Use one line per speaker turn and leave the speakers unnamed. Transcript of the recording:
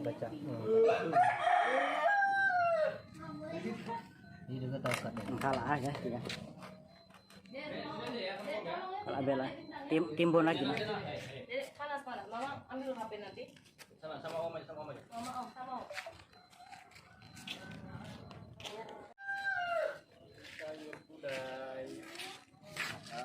Baca. Ini juga tahu kan.
Kalah aja ya. Kalah bela. Timbun lagi.
Panas. Mama ambil HP nanti.
Sama Om aja.
Sama Om.
Sayur kuda.